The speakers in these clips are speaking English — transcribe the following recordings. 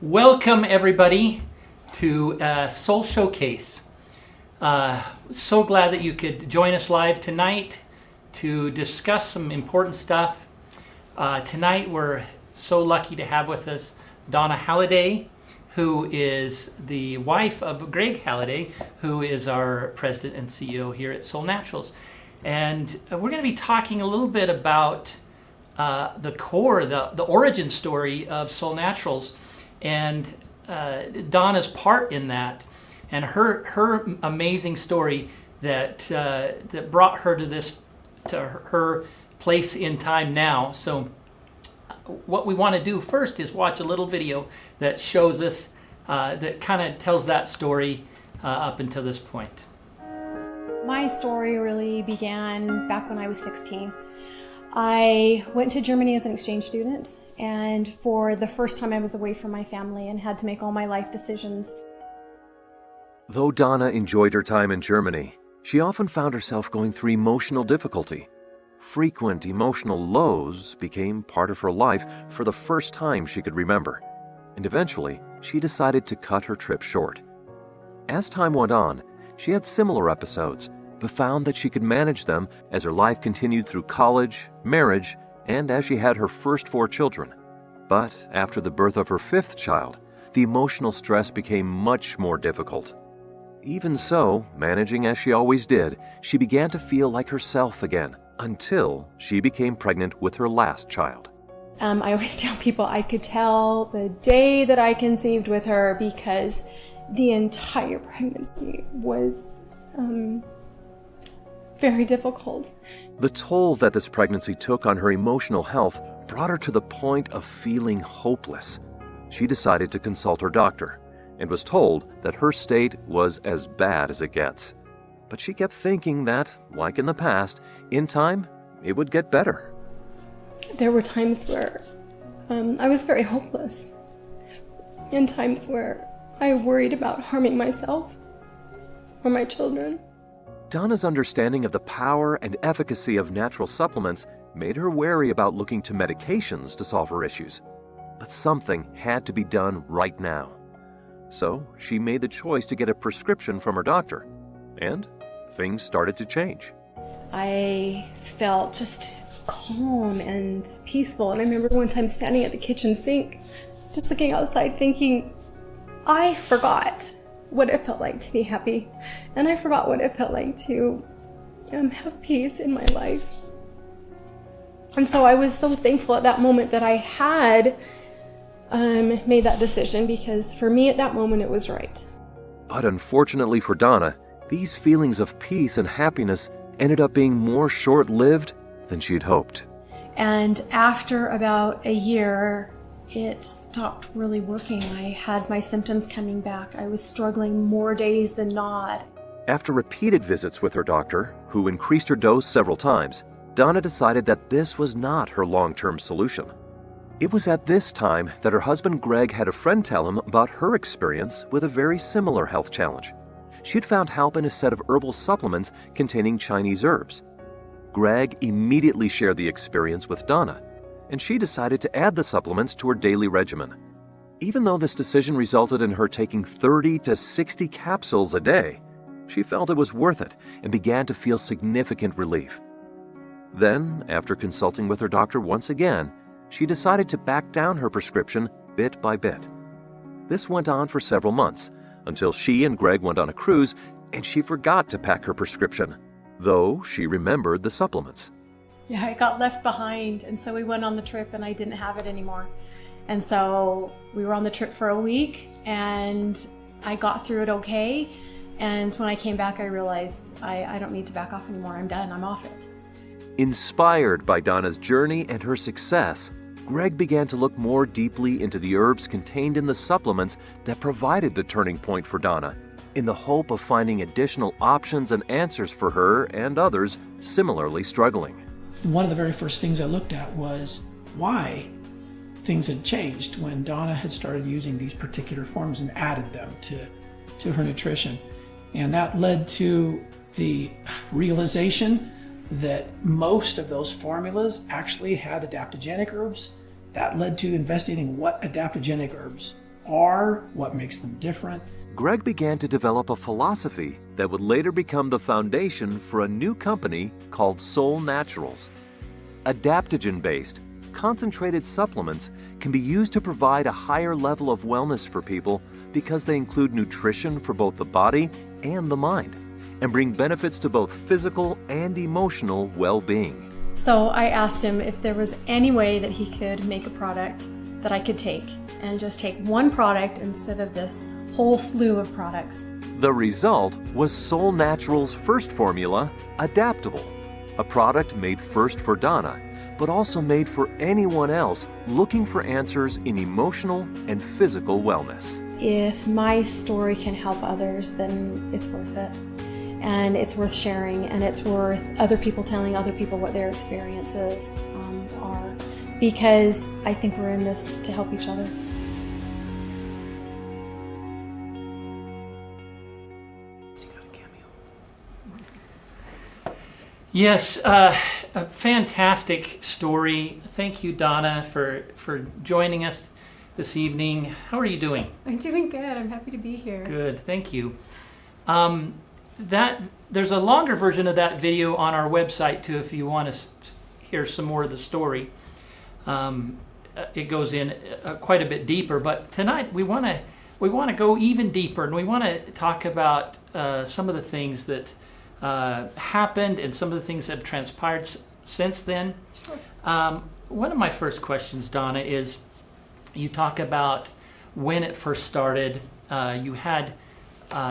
Welcome everybody to Solle Showcase. So glad that you could join us live tonight to discuss some important stuff. Tonight we're so lucky to have with us Donna Halliday, who is the wife of Greg Halliday, who is our president and CEO here at Solle Naturals. And we're going to be talking a little bit about the core, the origin story of Solle Naturals, and Donna's part in that, and her amazing story that brought her to her place in time now. So what we want to do first is watch a little video that shows us that kind of tells that story up until this point. My story really began back when I was 16. I went to Germany as an exchange student, and for the first time I was away from my family and had to make all my life decisions. Though Donna enjoyed her time in Germany, she often found herself going through emotional difficulty. Frequent emotional lows became part of her life for the first time she could remember, and eventually she decided to cut her trip short. As time went on, she had similar episodes, but found that she could manage them as her life continued through college, marriage, and as she had her first 4 children. But after the birth of her 5th child, the emotional stress became much more difficult. Even so, managing as she always did, she began to feel like herself again until she became pregnant with her last child. I always tell people I could tell the day that I conceived with her because the entire pregnancy was very difficult. The toll that this pregnancy took on her emotional health brought her to the point of feeling hopeless. She decided to consult her doctor and was told that her state was as bad as it gets. But she kept thinking that, like in the past, in time, it would get better. There were times where I was very hopeless, and times where I worried about harming myself or my children. Donna's understanding of the power and efficacy of natural supplements made her wary about looking to medications to solve her issues. But something had to be done right now. So she made the choice to get a prescription from her doctor, and things started to change. I felt just calm and peaceful, and I remember one time standing at the kitchen sink, just looking outside thinking, I forgot what it felt like to be happy, and I forgot what it felt like to have peace in my life. And so I was so thankful at that moment that I had made that decision, because for me at that moment it was right. But unfortunately for Donna, these feelings of peace and happiness ended up being more short-lived than she'd hoped. And after about a year, it stopped really working. I had my symptoms coming back. I was struggling more days than not. After repeated visits with her doctor, who increased her dose several times, Donna decided that this was not her long-term solution. It was at this time that her husband Greg had a friend tell him about her experience with a very similar health challenge. She had found help in a set of herbal supplements containing Chinese herbs. Greg immediately shared the experience with Donna, and she decided to add the supplements to her daily regimen. Even though this decision resulted in her taking 30 to 60 capsules a day, she felt it was worth it and began to feel significant relief. Then, after consulting with her doctor once again, she decided to back down her prescription bit by bit. This went on for several months, until she and Greg went on a cruise and she forgot to pack her prescription, though she remembered the supplements. Yeah, I got left behind, and so we went on the trip and I didn't have it anymore. And so we were on the trip for a week and I got through it okay. And when I came back, I realized I don't need to back off anymore. I'm done, I'm off it. Inspired by Donna's journey and her success, Greg began to look more deeply into the herbs contained in the supplements that provided the turning point for Donna, in the hope of finding additional options and answers for her and others similarly struggling. One of the very first things I looked at was why things had changed when Donna had started using these particular forms and added them to her nutrition. And that led to the realization that most of those formulas actually had adaptogenic herbs. That led to investigating what adaptogenic herbs are, what makes them different. Greg began to develop a philosophy that would later become the foundation for a new company called Solle Naturals. Adaptogen-based, concentrated supplements can be used to provide a higher level of wellness for people because they include nutrition for both the body and the mind, and bring benefits to both physical and emotional well-being. So I asked him if there was any way that he could make a product that I could take and just take one product instead of this whole slew of products. The result was Solle Naturals' first formula, Adaptable, a product made first for Donna, but also made for anyone else looking for answers in emotional and physical wellness. If my story can help others, then it's worth it. And it's worth sharing, and it's worth other people telling other people what their experiences are, because I think we're in this to help each other. Yes, a fantastic story. Thank you, Donna, for joining us this evening. How are you doing? I'm doing good. I'm happy to be here. Good, thank you. There's a longer version of that video on our website too, if you want to hear some more of the story. It goes in quite a bit deeper, but tonight we want to go even deeper, and we want to talk about some of the things that happened and some of the things that have transpired since then. Sure. One of my first questions, Donna, is you talk about when it first started. You had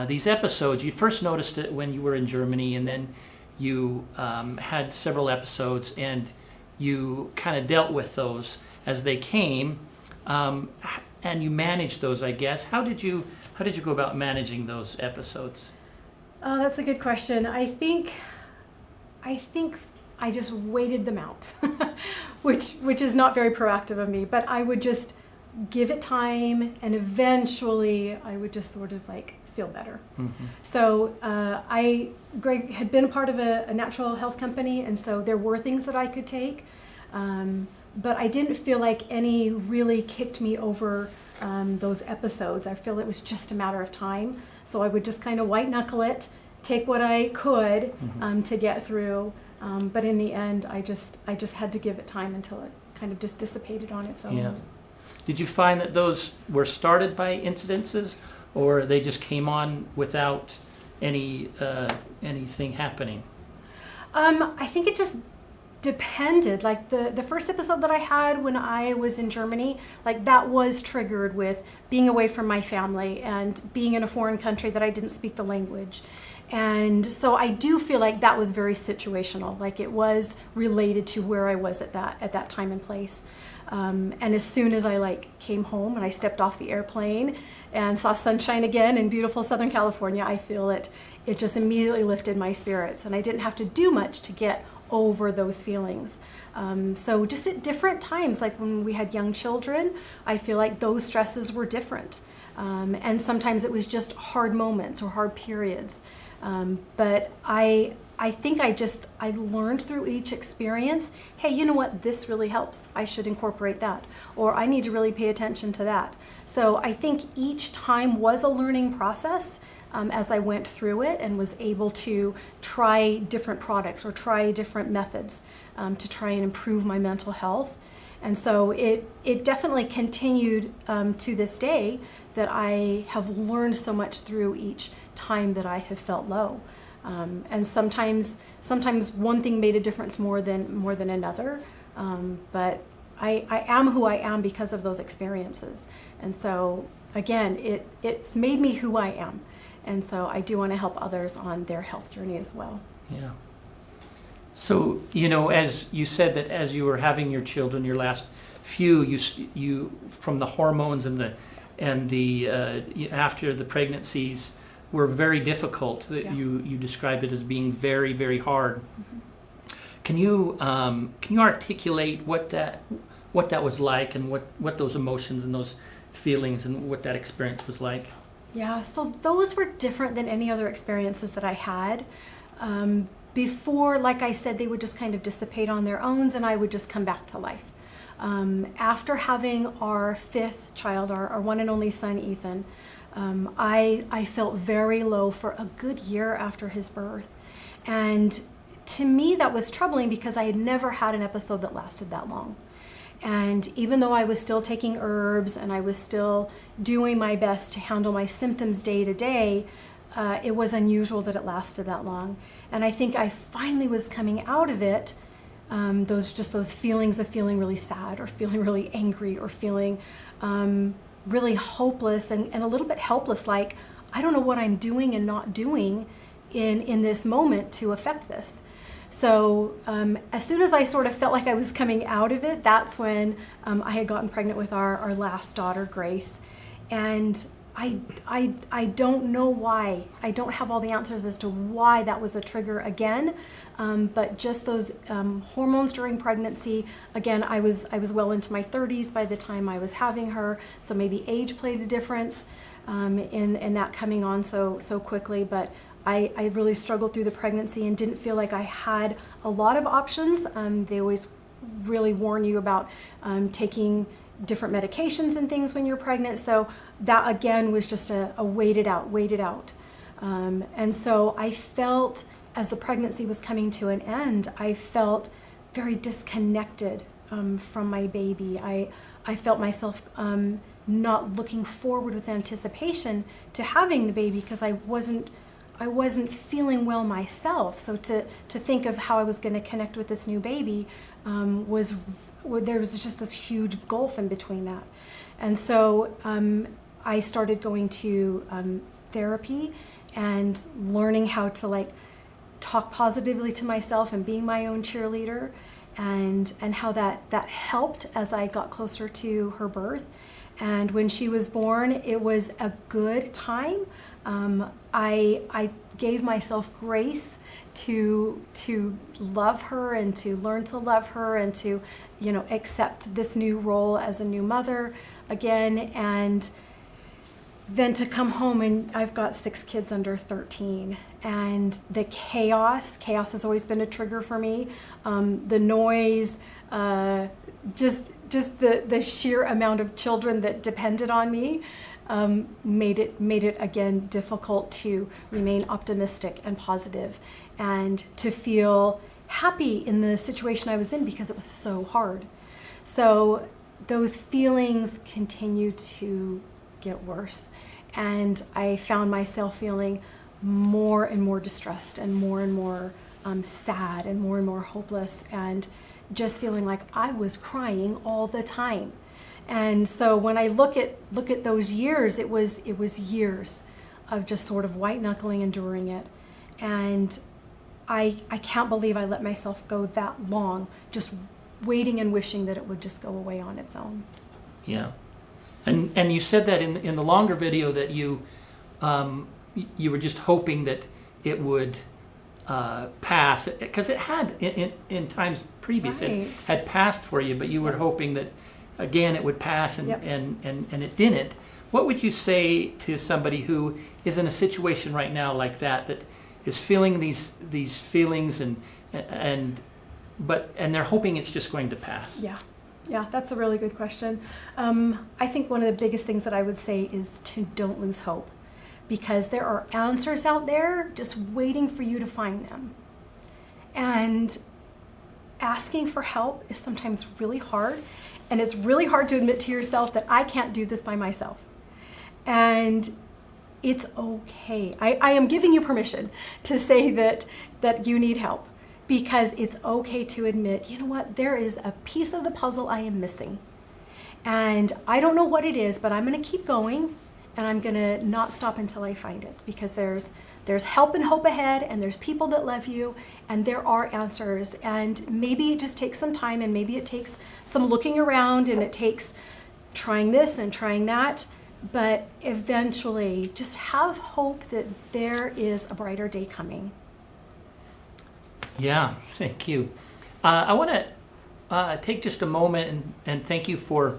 these episodes. You first noticed it when you were in Germany, and then you had several episodes, and you kind of dealt with those as they came, and you managed those, I guess. How did you go about managing those episodes? Oh, that's a good question. I think I just waited them out, which is not very proactive of me, but I would just give it time, and eventually I would just sort of like feel better. Mm-hmm. So Greg had been a part of a natural health company, and so there were things that I could take, but I didn't feel like any really kicked me over those episodes. I feel it was just a matter of time. So I would just kind of white knuckle it, take what I could to get through. But in the end, I just had to give it time until it kind of just dissipated on its own. Yeah. Did you find that those were started by incidences, or they just came on without anything happening? I think it just depended. Like the first episode that I had when I was in Germany, like that was triggered with being away from my family and being in a foreign country that I didn't speak the language. And so I do feel like that was very situational, like it was related to where I was at that time and place. And as soon as I came home and I stepped off the airplane and saw sunshine again in beautiful Southern California, I feel it just immediately lifted my spirits, and I didn't have to do much to get over those feelings. So just at different times, like when we had young children, I feel like those stresses were different. And sometimes it was just hard moments or hard periods. But I think I learned through each experience, hey, you know what, this really helps. I should incorporate that. Or I need to really pay attention to that. So I think each time was a learning process as I went through it and was able to try different products or try different methods to try and improve my mental health. And so it definitely continued to this day that I have learned so much through each time that I have felt low. And sometimes one thing made a difference more than another. But I am who I am because of those experiences. And so again, it's made me who I am. And so I do want to help others on their health journey as well. Yeah. So, as you said that as you were having your children, your last few, you from the hormones and the after the pregnancies were very difficult. Yeah. You described it as being very, very hard. Mm-hmm. Can you articulate what that was like, and what those emotions and those feelings and what that experience was like? Yeah, so those were different than any other experiences that I had. Before, like I said, they would just kind of dissipate on their own, and I would just come back to life. After having our fifth child, our one and only son, Ethan, I felt very low for a good year after his birth. And to me, that was troubling because I had never had an episode that lasted that long. And even though I was still taking herbs and I was still doing my best to handle my symptoms day to day, it was unusual that it lasted that long. And I think I finally was coming out of it, those feelings of feeling really sad or feeling really angry or feeling really hopeless and a little bit helpless, like I don't know what I'm doing and not doing in this moment to affect this. So as soon as I sort of felt like I was coming out of it, that's when I had gotten pregnant with our last daughter, Grace. And I don't know why. I don't have all the answers as to why that was a trigger again. But just those hormones during pregnancy, again, I was well into my 30s by the time I was having her. So maybe age played a difference in that coming on so quickly. But I really struggled through the pregnancy and didn't feel like I had a lot of options. They always really warn you about taking different medications and things when you're pregnant. So that again was just a wait it out. And so I felt, as the pregnancy was coming to an end, I felt very disconnected from my baby. I felt myself not looking forward with anticipation to having the baby because I wasn't feeling well myself. So to think of how I was going to connect with this new baby there was just this huge gulf in between that. And so I started going to therapy and learning how to talk positively to myself and being my own cheerleader, and how that helped as I got closer to her birth. And when she was born, it was a good time. I gave myself grace to love her and to learn to love her and to, accept this new role as a new mother again. And then to come home, and I've got 6 kids under 13, and the chaos has always been a trigger for me. The noise, just the sheer amount of children that depended on me made it again difficult to remain optimistic and positive and to feel happy in the situation I was in because it was so hard. So those feelings continued to get worse, and I found myself feeling more and more distressed and more sad and more hopeless, and just feeling like I was crying all the time. And so when I look at those years, it was years of just sort of white knuckling, enduring it. And I can't believe I let myself go that long, just waiting and wishing that it would just go away on its own. Yeah. And you said that in the longer video that you were just hoping that it would pass, because it had in times previous, Right. It had passed for you, but you were hoping that again it would pass, and Yep. and it didn't. What would you say to somebody who is in a situation right now like that is feeling these feelings and they're hoping it's just going to pass? Yeah, that's a really good question. I think one of the biggest things that I would say is to don't lose hope, because there are answers out there just waiting for you to find them. And asking for help is sometimes really hard, and it's really hard to admit to yourself that I can't do this by myself. And it's okay. I am giving you permission to say that you need help, because it's okay to admit, you know what, there is a piece of the puzzle I am missing. And I don't know what it is, but I'm going to keep going, and I'm going to not stop until I find it, because there's help and hope ahead, and there's people that love you, and there are answers. And maybe it just takes some time, and maybe it takes some looking around, and it takes trying this and trying that. But eventually, just have hope that there is a brighter day coming. Yeah, thank you. I want to take just a moment and thank you for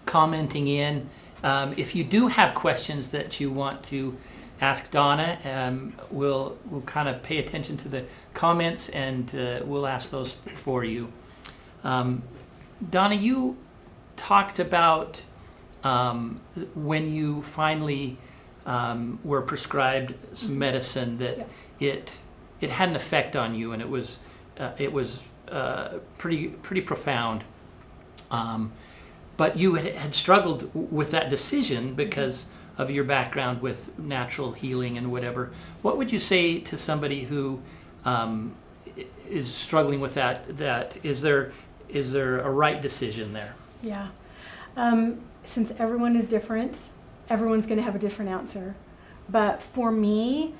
commenting in. If you do have questions that you want to ask Donna, we'll kind of pay attention to the comments, and we'll ask those for you. Donna, you talked about when you finally were prescribed some medicine that it had an effect on you, and it was pretty profound. But you had struggled with that decision because of your background with natural healing and whatever. What would you say to somebody who is struggling with that is there a right decision there? Yeah. Since everyone is different, everyone's going to have a different answer. But for me,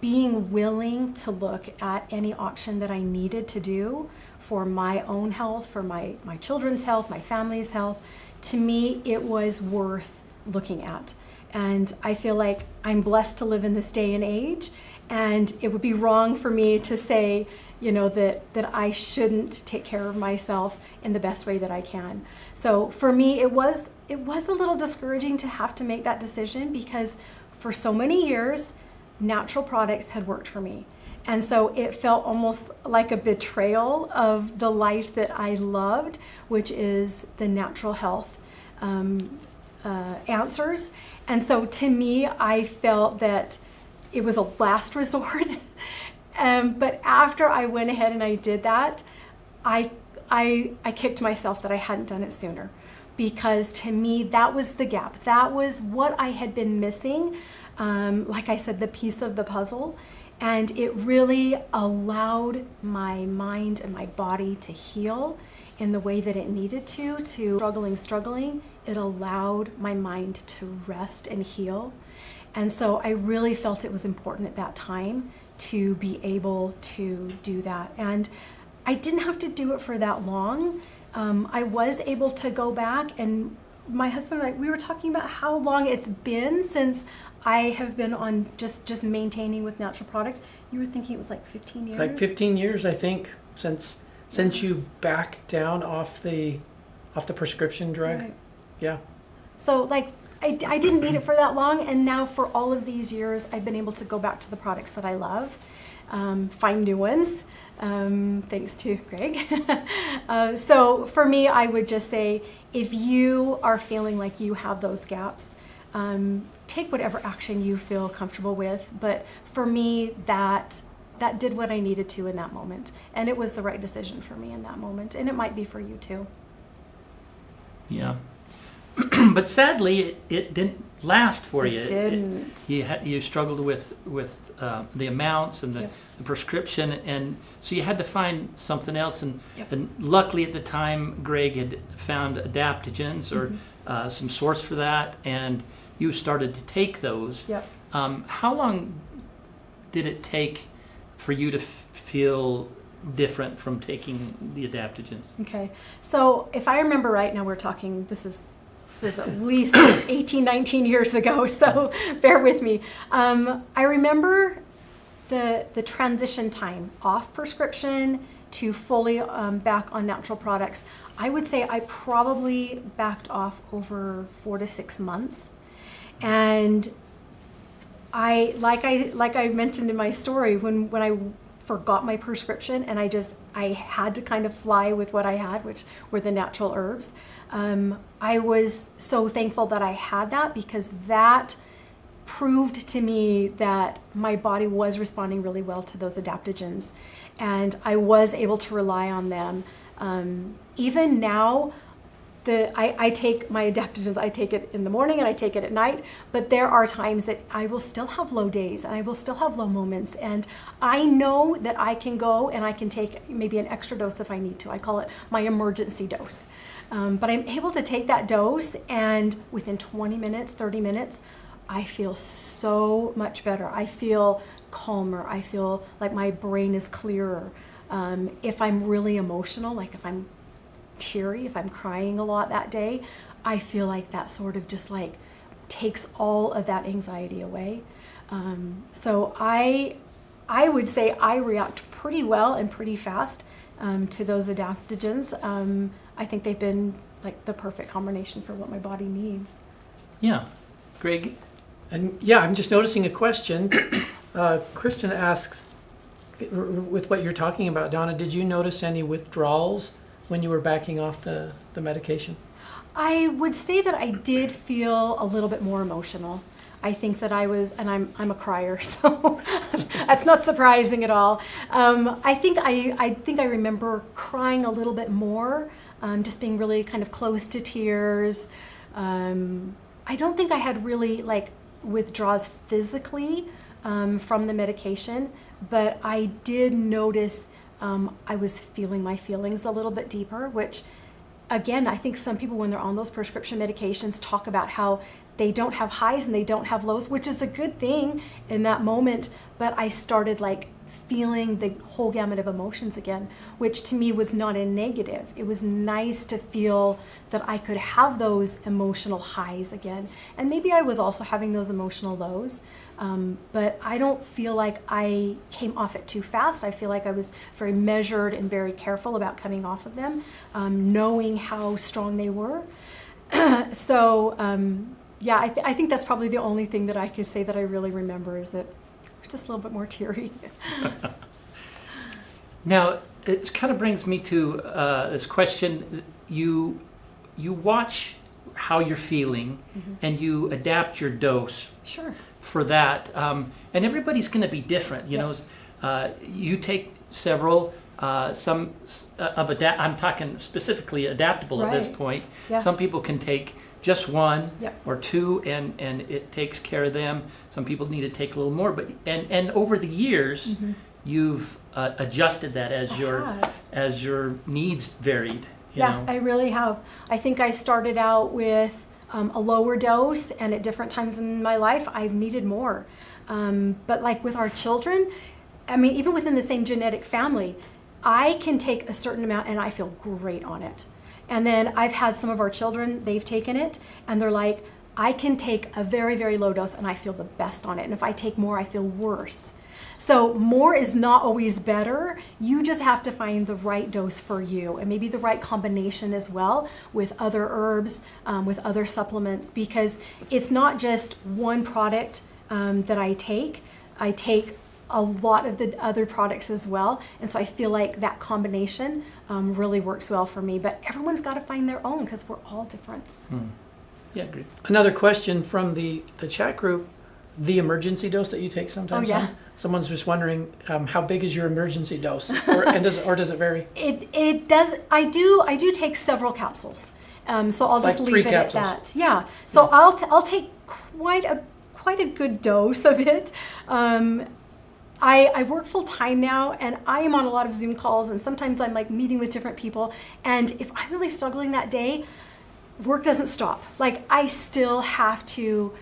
being willing to look at any option that I needed to do for my own health, for my children's health, my family's health, to me, it was worth looking at. And I feel like I'm blessed to live in this day and age, and it would be wrong for me to say, that I shouldn't take care of myself in the best way that I can. So for me, it was a little discouraging to have to make that decision, because for so many years, natural products had worked for me. And so it felt almost like a betrayal of the life that I loved, which is the natural health answers. And so to me, I felt that it was a last resort. But after I went ahead and I did that, I kicked myself that I hadn't done it sooner, because to me, that was the gap. That was what I had been missing. Like I said, the piece of the puzzle. And it really allowed my mind and my body to heal in the way that it needed to struggling. It allowed my mind to rest and heal. And so I really felt it was important at that time to be able to do that. And I didn't have to do it for that long. I was able to go back, and my husband and I, we were talking about how long it's been since I have been on just maintaining with natural products. You were thinking it was like 15 years? Like 15 years, I think, since you backed down off the prescription drug. Right. Yeah. So like I didn't need it for that long, and now for all of these years, I've been able to go back to the products that I love, find new ones, thanks to Greg. So for me, I would just say, if you are feeling like you have those gaps, take whatever action you feel comfortable with. But for me, that did what I needed to in that moment, and it was the right decision for me in that moment, and it might be for you too. Yeah. But sadly, it didn't last for you. It didn't. You struggled with the amounts and the prescription, and so you had to find something else. And luckily at the time, Greg had found adaptogens or some source for that, and you started to take those. Yep. How long did it take for you to feel different from taking the adaptogens? Okay. So if I remember right, now we're talking, this is at least 18, 19 years ago, so bear with me. I remember the transition time off prescription to fully back on natural products. I would say I probably backed off over 4 to 6 months. And I mentioned in my story, when I forgot my prescription and I had to kind of fly with what I had, which were the natural herbs. I was so thankful that I had that, because that proved to me that my body was responding really well to those adaptogens, and I was able to rely on them. Even now, I take my adaptogens, I take it in the morning and I take it at night, but there are times that I will still have low days and I will still have low moments, and I know that I can go and I can take maybe an extra dose if I need to. I call it my emergency dose. But I'm able to take that dose, and within 20 minutes, 30 minutes, I feel so much better. I feel calmer. I feel like my brain is clearer. If I'm really emotional, like if I'm teary, if I'm crying a lot that day, I feel like that sort of just like takes all of that anxiety away. So I would say I react pretty well and pretty fast to those adaptogens. I think they've been like the perfect combination for what my body needs. Yeah. Greg? And yeah, I'm just noticing a question. Kristen asks, with what you're talking about, Donna, did you notice any withdrawals when you were backing off the medication? I would say that I did feel a little bit more emotional. I think that I was, and I'm a crier, so that's not surprising at all. I think I remember crying a little bit more, just being really kind of close to tears. I don't think I had really like withdrawals physically from the medication, but I did notice I was feeling my feelings a little bit deeper, which again, I think some people when they're on those prescription medications talk about how they don't have highs and they don't have lows, which is a good thing in that moment. But I started like feeling the whole gamut of emotions again, which to me was not a negative. It was nice to feel that I could have those emotional highs again. And maybe I was also having those emotional lows. But I don't feel like I came off it too fast. I feel like I was very measured and very careful about coming off of them, knowing how strong they were. So, yeah, I think that's probably the only thing that I could say that I really remember is that I was just a little bit more teary. Now, it kind of brings me to this question. You watch how you're feeling, and you adapt your dose. Sure. For that, and everybody's going to be different. You know, you take several. Some of I'm talking specifically adaptable at this point. Yeah. Some people can take just one Yep. or two, and it takes care of them. Some people need to take a little more, but and over the years, you've adjusted that as your needs varied. You know? I really have. I think I started out with a lower dose, and at different times in my life, I've needed more. But like with our children, I mean, even within the same genetic family, I can take a certain amount and I feel great on it. And then I've had some of our children, they've taken it, and they're like, I can take a very, very low dose and I feel the best on it. And if I take more, I feel worse. So more is not always better. You just have to find the right dose for you, and maybe the right combination as well with other herbs, with other supplements, because it's not just one product that I take. I take a lot of the other products as well. And so I feel like that combination really works well for me. But everyone's got to find their own because we're all different. Yeah, great. Another question from the chat group: the emergency dose that you take sometimes? Oh, yeah. Someone's just wondering how big is your emergency dose, or does it vary? It does. I do take several capsules. So I'll just Like leave 3 it capsules. at that. Yeah. So I'll take quite a good dose of it. I work full time now, and I am on a lot of Zoom calls, and sometimes I'm like meeting with different people. And if I'm really struggling that day, work doesn't stop. Like I still have to,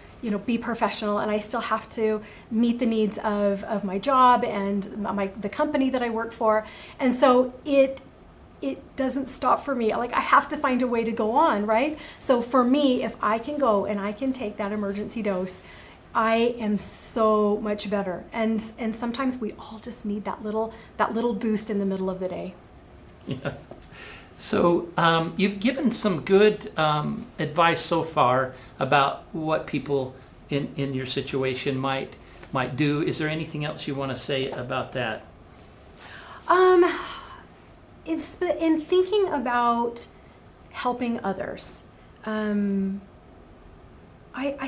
be professional, and I still have to meet the needs of my job and the company that I work for. And so it doesn't stop for me. Like I have to find a way to go on, right? So for me, if I can go and I can take that emergency dose, I am so much better. And sometimes we all just need that little boost in the middle of the day. Yeah. So you've given some good advice so far about what people in your situation might do. Is there anything else you want to say about that? It's in thinking about helping others. I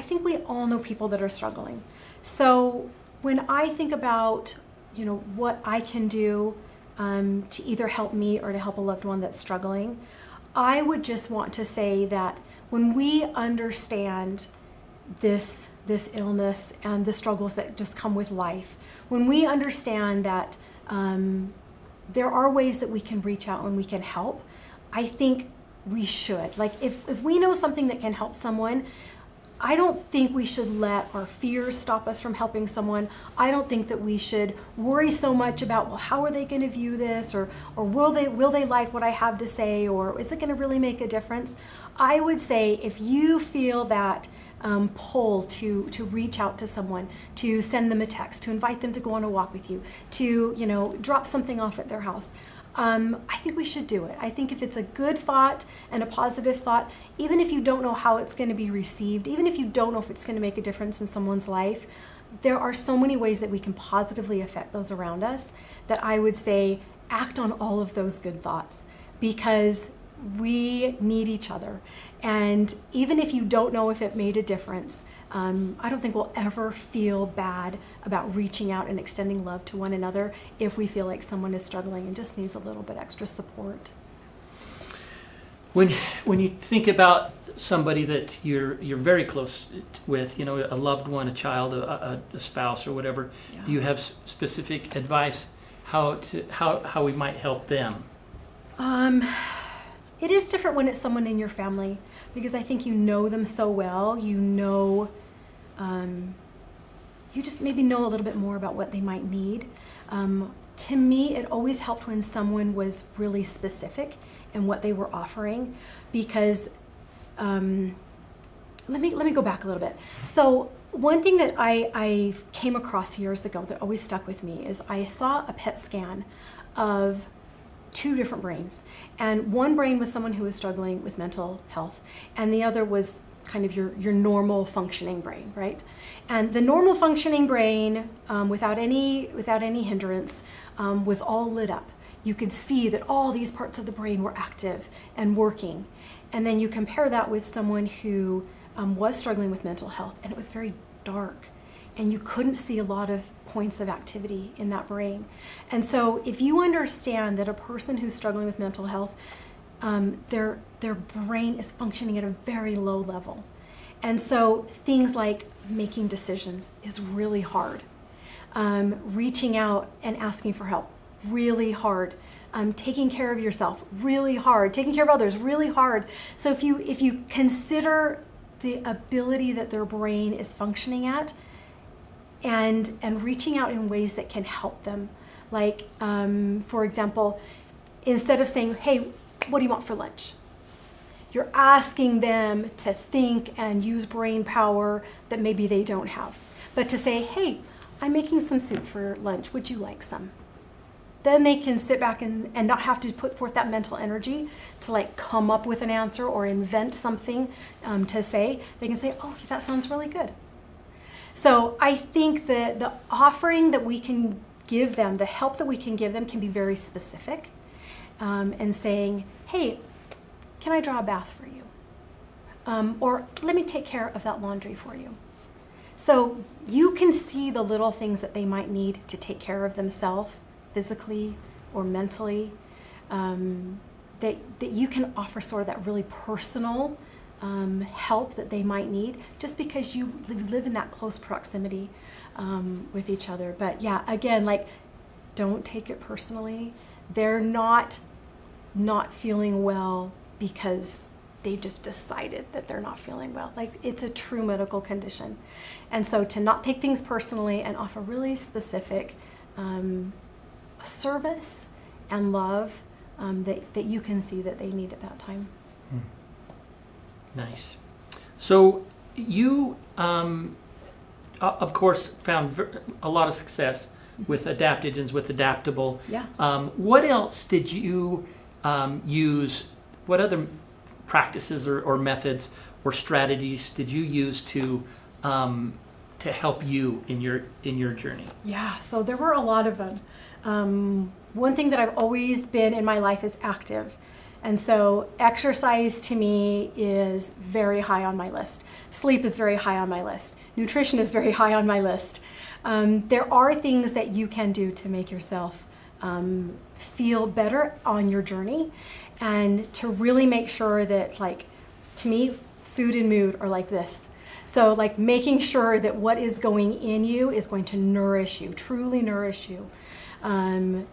think we all know people that are struggling. So when I think about, what I can do to either help me or to help a loved one that's struggling, I would just want to say that when we understand this illness and the struggles that just come with life, when we understand that there are ways that we can reach out and we can help, I think we should. Like if we know something that can help someone, I don't think we should let our fears stop us from helping someone. I don't think that we should worry so much about, well, how are they going to view this, or will they like what I have to say, or is it going to really make a difference? I would say if you feel that pull to reach out to someone, to send them a text, to invite them to go on a walk with you, to drop something off at their house, I think we should do it. I think if it's a good thought and a positive thought, even if you don't know how it's going to be received, even if you don't know if it's going to make a difference in someone's life, there are so many ways that we can positively affect those around us that I would say act on all of those good thoughts. because we need each other. And even if you don't know if it made a difference, I don't think we'll ever feel bad about reaching out and extending love to one another if we feel like someone is struggling and just needs a little bit extra support. When you think about somebody that you're very close with, a loved one, a child, a spouse, or whatever, Yeah. do you have specific advice how we might help them? It is different when it's someone in your family, because I think you know them so well. You just maybe know a little bit more about what they might need. To me, it always helped when someone was really specific in what they were offering, because let me go back a little bit. So one thing that I came across years ago that always stuck with me is I saw a PET scan of 2 different brains, and one brain was someone who was struggling with mental health, and the other was kind of your normal functioning brain, right? And the normal functioning brain, without any hindrance, was all lit up. You could see that all these parts of the brain were active and working. And then you compare that with someone who was struggling with mental health, and it was very dark, and you couldn't see a lot of points of activity in that brain. And so if you understand that a person who's struggling with mental health, their brain is functioning at a very low level. And so things like making decisions is really hard. Reaching out and asking for help, really hard. Taking care of yourself, really hard. Taking care of others, really hard. So if you consider the ability that their brain is functioning at, and reaching out in ways that can help them, like for example, instead of saying, "Hey, what do you want for lunch?" You're asking them to think and use brain power that maybe they don't have. But to say, "Hey, I'm making some soup for lunch. Would you like some?" Then they can sit back and not have to put forth that mental energy to like come up with an answer or invent something to say. They can say, "Oh, that sounds really good." So I think that the offering that we can give them, the help that we can give them, can be very specific, and saying, "Hey, can I draw a bath for you?" Or "Let me take care of that laundry for you." So you can see the little things that they might need to take care of themselves, physically or mentally, that you can offer sort of that really personal help that they might need, just because you live in that close proximity with each other. But yeah, again, like, don't take it personally. They're not feeling well because they just decided that they're not feeling well. Like, it's a true medical condition. And so to not take things personally and offer really specific service and love that you can see that they need at that time. Nice. So you, of course, found a lot of success with adaptogens, with Adaptable. Yeah. What else did you use? What other practices or methods or strategies did you use to help you in your journey? Yeah, so there were a lot of them. One thing that I've always been in my life is active. And so exercise to me is very high on my list. Sleep is very high on my list. Nutrition is very high on my list. There are things that you can do to make yourself feel better on your journey, and to really make sure that, like, to me, food and mood are like this. So like making sure that what is going in you is going to nourish you, truly nourish you.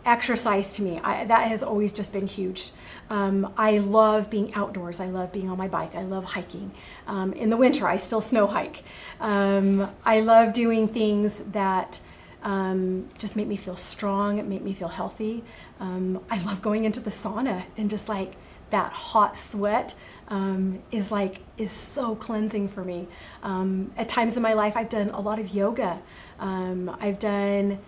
Exercise to me, that has always just been huge. I love being outdoors. I love being on my bike. I love hiking. In the winter, I still snow hike. I love doing things that just make me feel strong, make me feel healthy. I love going into the sauna, and just like that hot sweat is so cleansing for me. At times in my life, I've done a lot of yoga. I've done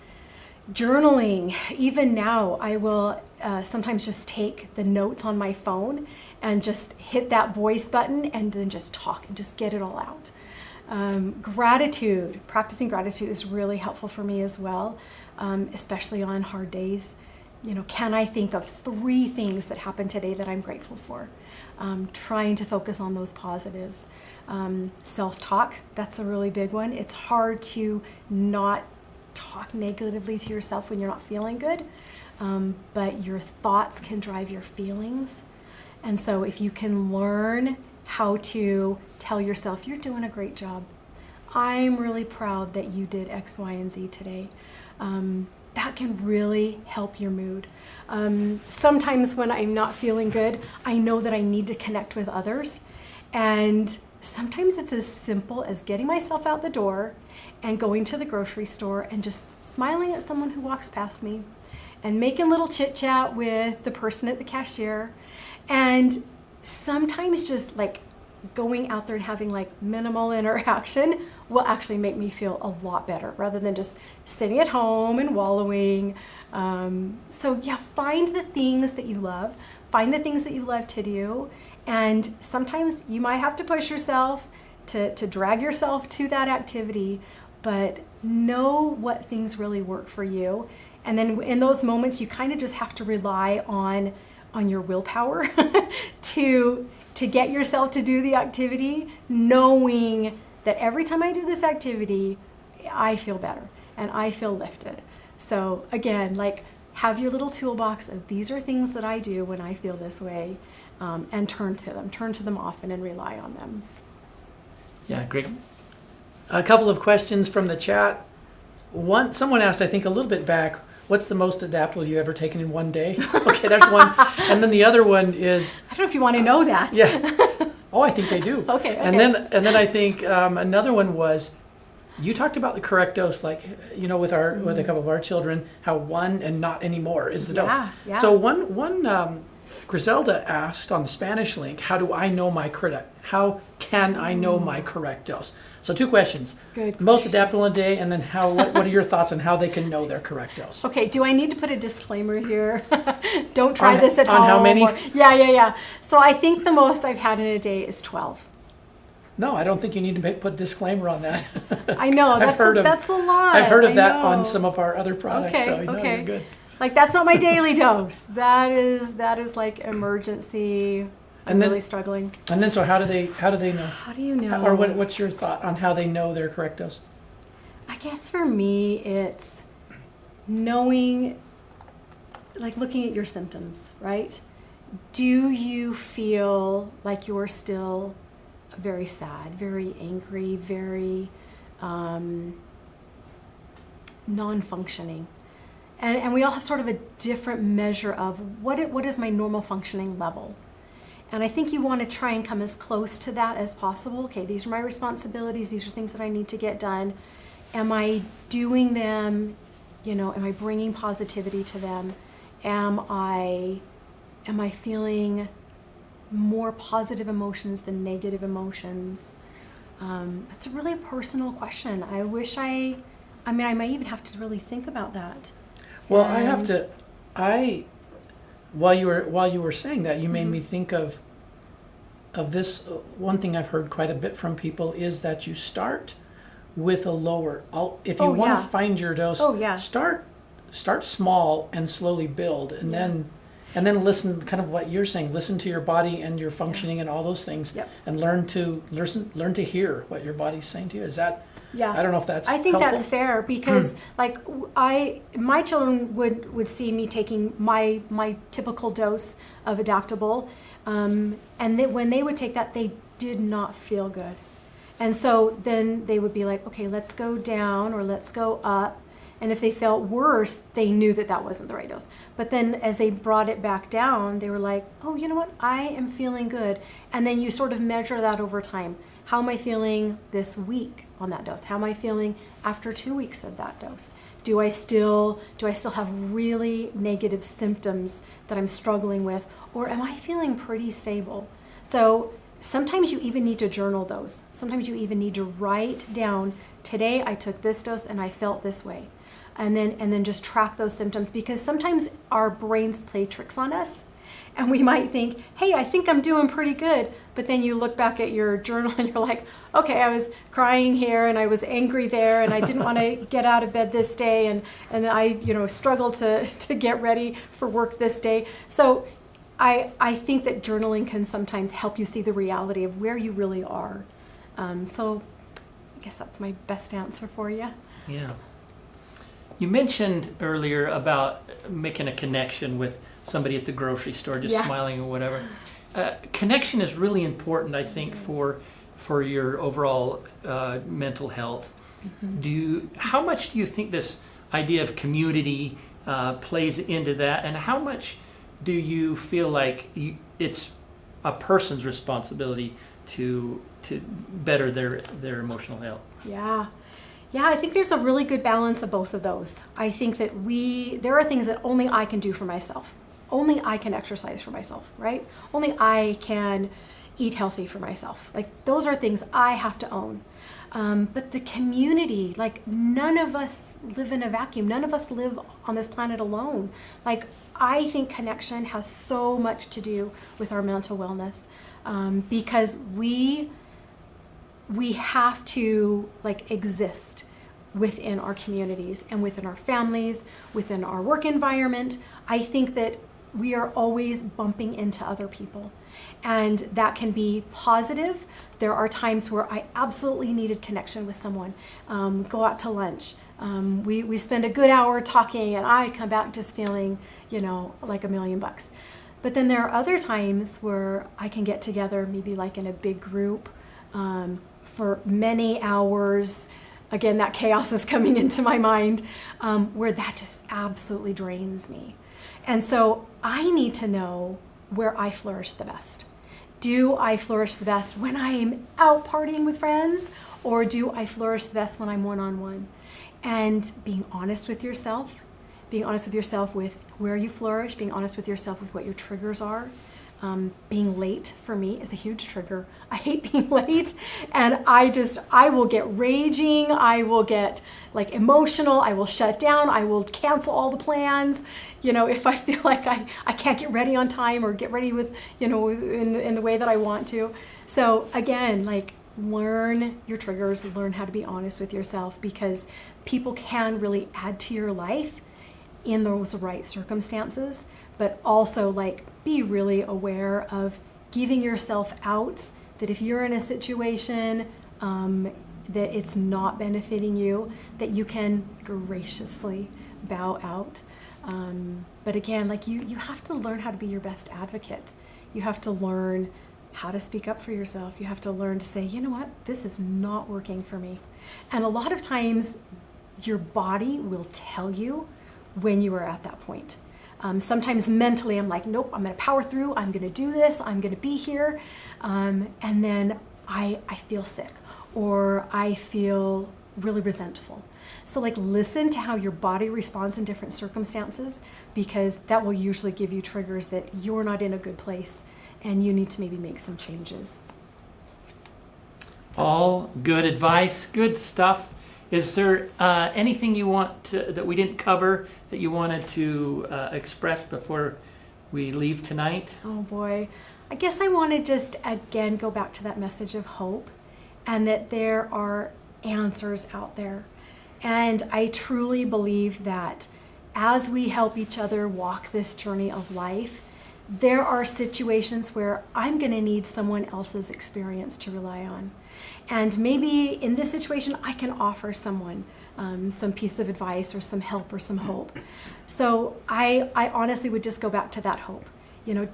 journaling. Even now, I will sometimes just take the notes on my phone and just hit that voice button and then just talk and just get it all out. Gratitude, practicing gratitude is really helpful for me as well, especially on hard days. can I think of 3 things that happened today that I'm grateful for? Trying to focus on those positives. Self-talk, that's a really big one. It's hard to not talk negatively to yourself when you're not feeling good, but your thoughts can drive your feelings. And so if you can learn how to tell yourself, you're doing a great job. I'm really proud that you did X, Y, and Z today. That can really help your mood. Sometimes when I'm not feeling good, I know that I need to connect with others. And sometimes it's as simple as getting myself out the door and going to the grocery store and just smiling at someone who walks past me and making little chit chat with the person at the cashier. And sometimes just like going out there and having like minimal interaction will actually make me feel a lot better rather than just sitting at home and wallowing. So yeah, find the things that you love, find the things that you love to do. And sometimes you might have to push yourself to drag yourself to that activity, but know what things really work for you. And then in those moments, you kind of just have to rely on your willpower to get yourself to do the activity, knowing that every time I do this activity, I feel better and I feel lifted. So again, like have your little toolbox of these are things that I do when I feel this way, and turn to them often and rely on them. Yeah, great. A couple of questions from the chat. Someone asked, I think a little bit back, what's the most adaptable you've ever taken in one day? Okay, that's one. And then the other one is... I don't know if you want to know that. Yeah. Oh, I think they do. Okay. And then I think another one was, you talked about the correct dose, like, with a couple of our children, how 1 and not anymore is the dose. Yeah. So one Griselda asked on the Spanish link, how do I know my correct? How can I know my correct dose? So 2 questions. Good. Most adaptable in a day, and then what are your thoughts on how they can know their correct dose? Okay, do I need to put a disclaimer here? Don't try this at on home. how many? Yeah. So I think the most I've had in a day is 12. No, I don't think you need to put a disclaimer on that. I know, that's a lot. I've heard of that know. on some of our other products, Okay, so okay. you're good. Like that's not my daily dose. That is like emergency. I'm really struggling. And then so how do they know? How do you know? Or what's your thought on how they know their correct dose? I guess for me it's knowing, like looking at your symptoms, right? Do you feel like you're still very sad, very angry, very non-functioning? And we all have sort of a different measure of what is my normal functioning level. And I think you want to try and come as close to that as possible. Okay, these are my responsibilities. These are things that I need to get done. Am I doing them? Am I bringing positivity to them? Am I feeling more positive emotions than negative emotions? That's a really personal question. I might even have to really think about that. Well, while you were saying that, you made me think of this. One thing I've heard quite a bit from people is that you start with a lower. If you want to find your dose, start small and slowly build, and then listen. Kind of what you're saying. Listen to your body and your functioning and all those things, and learn to hear what your body's saying to you. Is that? Yeah. I don't know if that's I think helpful. that's fair because my children would see me taking my typical dose of Adaptable, and when they would take that, they did not feel good. And so then they would be like, okay, let's go down or let's go up. And if they felt worse, they knew that wasn't the right dose. But then as they brought it back down, they were like, oh, you know what? I am feeling good. And then you sort of measure that over time. How am I feeling this week on that dose? How am I feeling after 2 weeks of that dose? Do I still have really negative symptoms that I'm struggling with? Or am I feeling pretty stable? So sometimes you even need to journal those. Sometimes you even need to write down, today I took this dose and I felt this way. And then just track those symptoms, because sometimes our brains play tricks on us And we might think, hey, I think I'm doing pretty good. But then you look back at your journal and you're like, okay, I was crying here and I was angry there and I didn't want to get out of bed this day and I struggled to get ready for work this day. So I think that journaling can sometimes help you see the reality of where you really are. So I guess that's my best answer for you. Yeah. You mentioned earlier about making a connection with somebody at the grocery store, just smiling or whatever. Connection is really important, I think, for your overall mental health. How much do you think this idea of community plays into that, and how much do you feel like it's a person's responsibility to better their emotional health? Yeah, I think there's a really good balance of both of those. I think that there are things that only I can do for myself. Only I can exercise for myself, right? Only I can eat healthy for myself. Like, those are things I have to own. But the community, like, none of us live in a vacuum. None of us live on this planet alone. Like, I think connection has so much to do with our mental wellness, because we have to, like, exist within our communities and within our families, within our work environment. I think that we are always bumping into other people, and that can be positive. There are times where I absolutely needed connection with someone. Go out to lunch. We spend a good hour talking and I come back just feeling, like $1,000,000. But then there are other times where I can get together, maybe like in a big group, for many hours. Again, that chaos is coming into my mind, where that just absolutely drains me. And so I need to know where I flourish the best. Do I flourish the best when I'm out partying with friends, or do I flourish the best when I'm one-on-one? And being honest with yourself with where you flourish, being honest with yourself with what your triggers are. Being late for me is a huge trigger. I hate being late, and I will get raging. I will get like emotional. I will shut down. I will cancel all the plans. If I feel like I can't get ready on time or get ready with, in the way that I want to. So again, like, learn your triggers, learn how to be honest with yourself, because people can really add to your life in those right circumstances, but also, like, be really aware of giving yourself outs, that if you're in a situation that it's not benefiting you, that you can graciously bow out. But again, like, you have to learn how to be your best advocate. You have to learn how to speak up for yourself. You have to learn to say, you know what, this is not working for me. And a lot of times your body will tell you when you are at that point. Sometimes mentally I'm like, nope, I'm going to power through. I'm going to do this. I'm going to be here. And then I feel sick, or I feel really resentful. So, like, listen to how your body responds in different circumstances, because that will usually give you triggers that you're not in a good place and you need to maybe make some changes. All good advice, good stuff. Is there anything you want that we didn't cover that you wanted to express before we leave tonight? Oh boy. I guess I want to just again go back to that message of hope, and that there are answers out there. And I truly believe that as we help each other walk this journey of life, there are situations where I'm going to need someone else's experience to rely on. And maybe in this situation, I can offer someone some piece of advice or some help or some hope. So I honestly would just go back to that hope.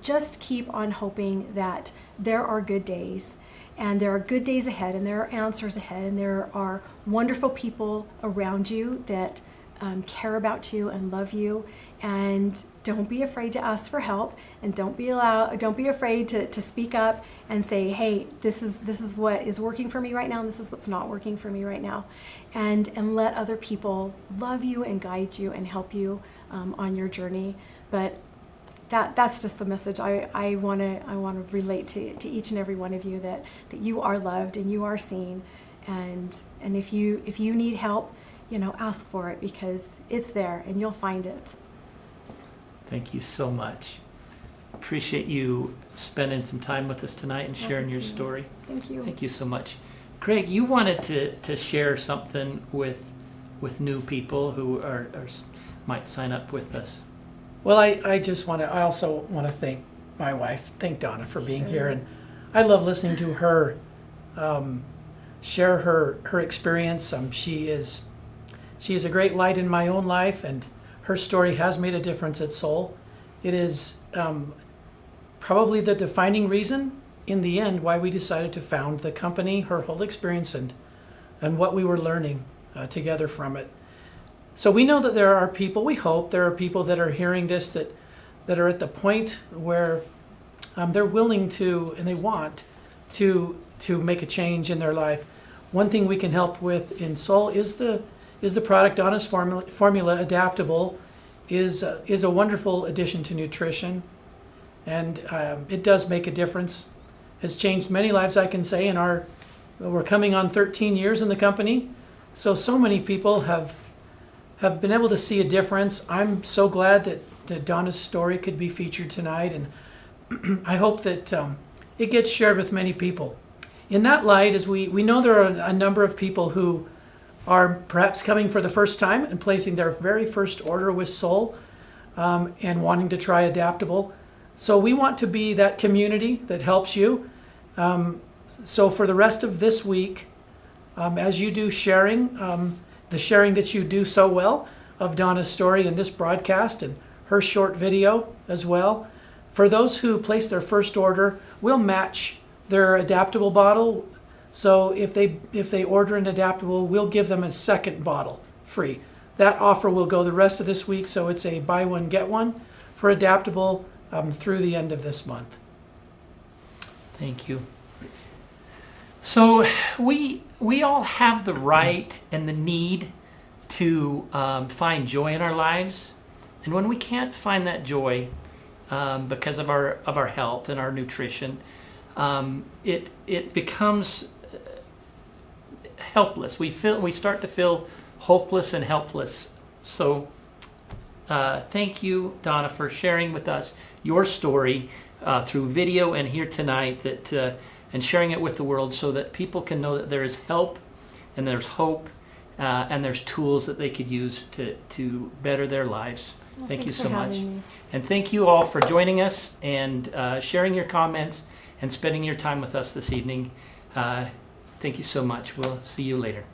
Just keep on hoping that there are good days, and there are good days ahead, and there are answers ahead, and there are wonderful people around you that care about you and love you. And don't be afraid to ask for help, and don't be afraid to speak up and say, hey, this is what is working for me right now, and this is what's not working for me right now. And let other people love you and guide you and help you on your journey. But that's just the message I want to relate to each and every one of you, that you are loved and you are seen. And if you need help, ask for it, because it's there and you'll find it. Thank you so much. appreciate you spending some time with us tonight and sharing your story. Thank you. Thank you so much. Greg, you wanted to share something with new people who might sign up with us. Well, I also want to thank my wife, thank Donna for being here, and I love listening to her share her experience. She is a great light in my own life, and her story has made a difference at Solle. It is probably the defining reason in the end why we decided to found the company, her whole experience, and what we were learning together from it. So we know that there are people, we hope there are people that are hearing this that are at the point where they're willing to and they want to make a change in their life. One thing we can help with in Solle is the product. Donna's formula, Adaptable, is a wonderful addition to nutrition, and it does make a difference. Has changed many lives, I can say. We're coming on 13 years in the company, so many people have been able to see a difference. I'm so glad that Donna's story could be featured tonight, and I hope that it gets shared with many people. In that light, as we know there are a number of people who are perhaps coming for the first time and placing their very first order with Solle and wanting to try Adaptable. So we want to be that community that helps you. So for the rest of this week, as you do sharing, the sharing that you do so well of Donna's story in this broadcast and her short video as well, for those who place their first order, we'll match their Adaptable bottle. So if they order an Adaptable, we'll give them a second bottle free. That offer will go the rest of this week, so it's a buy one, get one for Adaptable through the end of this month. Thank you. So we all have the right and the need to find joy in our lives, and when we can't find that joy because of our health and our nutrition, it becomes helpless. We start to feel hopeless and helpless. So thank you, Donna, for sharing with us your story through video and here tonight, and sharing it with the world so that people can know that there is help and there's hope and there's tools that they could use to better their lives. Well, thank you thanks so for much. having me. And thank you all for joining us and sharing your comments and spending your time with us this evening. Thank you so much. We'll see you later.